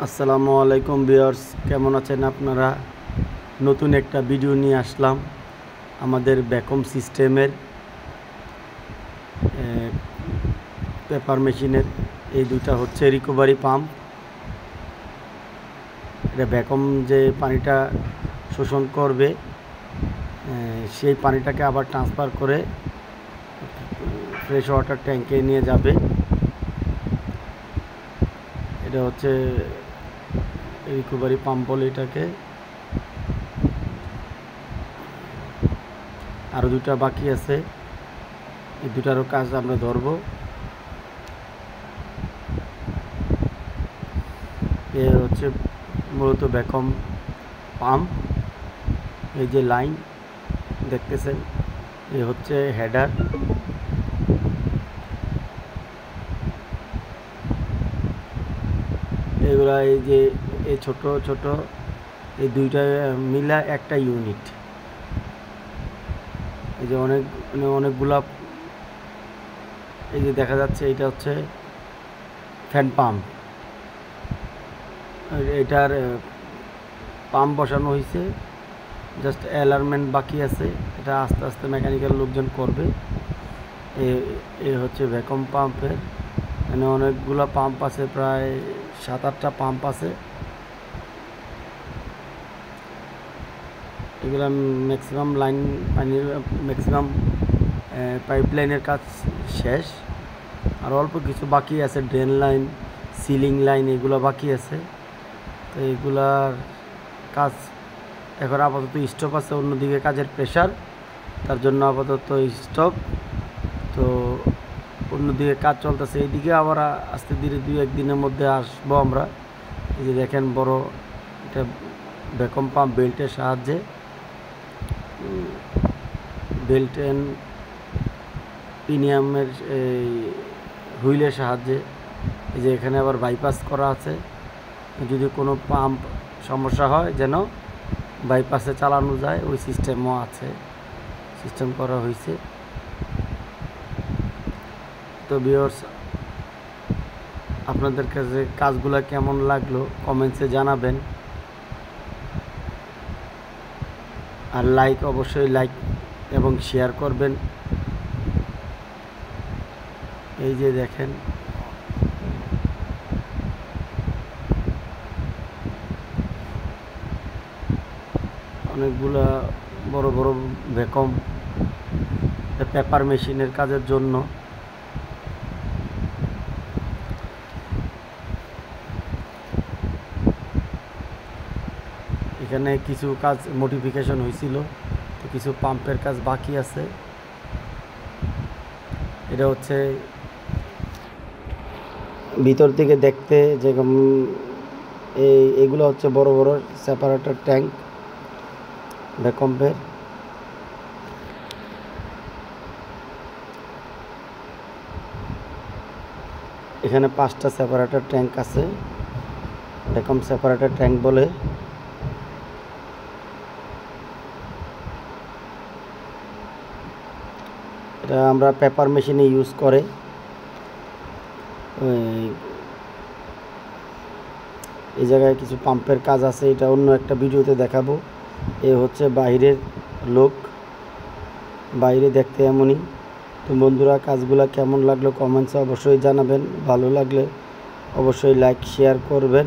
আসসালামু আলাইকুম ভিউয়ার্স, কেমন আছেন আপনারা? নতুন একটা ভিডিও নিয়ে আসলাম আমাদের ভ্যাকুয়াম সিস্টেমের পেপার মেশিনের। এই দুটা হচ্ছে রিকভারি পাম্প। এটা ভ্যাকুয়াম যে পানিটা শোষণ করবে সেই পানিটাকে আবার ট্রান্সফার করে ফ্রেশ ওয়াটার ট্যাঙ্কে নিয়ে যাবে। এটা হচ্ছে রিকভারি পাম্প বলে এটাকে। আরও দুটা বাকি আছে, এই দুটারও কাজ আমরা ধরব। এ হচ্ছে মূলত ভ্যাকুয়াম পাম্প। এই যে লাইন দেখতেছেন, এ হচ্ছে হেডার। এগুলা এই যে এই ছোট ছোট এই দুইটা মিলা একটা ইউনিট। এই যে অনেকগুলা এই যে দেখা যাচ্ছে, এটা হচ্ছে ফ্যান পাম্প। এটার পাম্প বসানো হয়েছে, জাস্ট অ্যালার্মেন্ট বাকি আছে। এটা আস্তে আস্তে মেকানিক্যাল লোকজন করবে। এ হচ্ছে ভ্যাকুয়াম পাম্পের, মানে অনেকগুলো পাম্প আছে, প্রায় 7-8টা পাম্প আছে। এগুলো ম্যাক্সিমাম লাইন পানির ম্যাক্সিমাম পাইপ লাইনের কাজ শেষ, আর অল্প কিছু বাকি আছে। ড্রেন লাইন, সিলিং লাইন এগুলো বাকি আছে। তো এগুলার কাজ এখন আপাতত স্টপ আছে, অন্যদিকে কাজের প্রেশার, তার জন্য আপাতত স্টপ। তো অন্যদিকে কাজ চলতেছে, এইদিকে আবার আস্তে ধীরে 2-1 দিনের মধ্যে আসবো আমরা। এই যে দেখেন বড় এটা ভ্যাকুয়াম পাম্প বেল্টের সাহায্যে, বেল্ট অ্যান্ড পিনিয়ামের এই হুইলের সাহায্যে। এই যে এখানে আবার বাইপাস করা আছে, যদি কোনো পাম্প সমস্যা হয় যেন বাইপাসে চালানো যায়, ওই সিস্টেমও আছে, সিস্টেম করা হয়েছে। তো ভিউয়ার্স, আপনাদের কাছে কাজগুলো কেমন লাগলো কমেন্টসে জানাবেন। আর অবশ্যই লাইক এবং শেয়ার করবেন। এই যে দেখেন অনেকগুলা বড় বড় ভ্যাকুয়াম পেপার মেশিনের কাজের জন্য। এখানে কিছু কাজ মডিফিকেশন হয়েছিল, তো কিছু পাম্পের কাজ বাকি আছে। এটা হচ্ছে ভিতর থেকে দেখতে যেরকম, এগুলো হচ্ছে বড় বড় সেপারেটর ট্যাঙ্ক ভ্যাকুয়ামের। এখানে 5টা সেপারেটর ট্যাঙ্ক আছে, ভ্যাকুয়াম সেপারেটর ট্যাঙ্ক বলে। এটা আমরা পেপার মেশিনে ইউজ করে। এই জায়গায় কিছু পাম্পের কাজ আছে, এটা অন্য একটা ভিডিওতে দেখাবো। এ হচ্ছে বাইরের লোক, বাইরে দেখতে এমনই। তো বন্ধুরা, কাজগুলো কেমন লাগলো কমেন্টসে অবশ্যই জানাবেন। ভালো লাগলে অবশ্যই লাইক শেয়ার করবেন।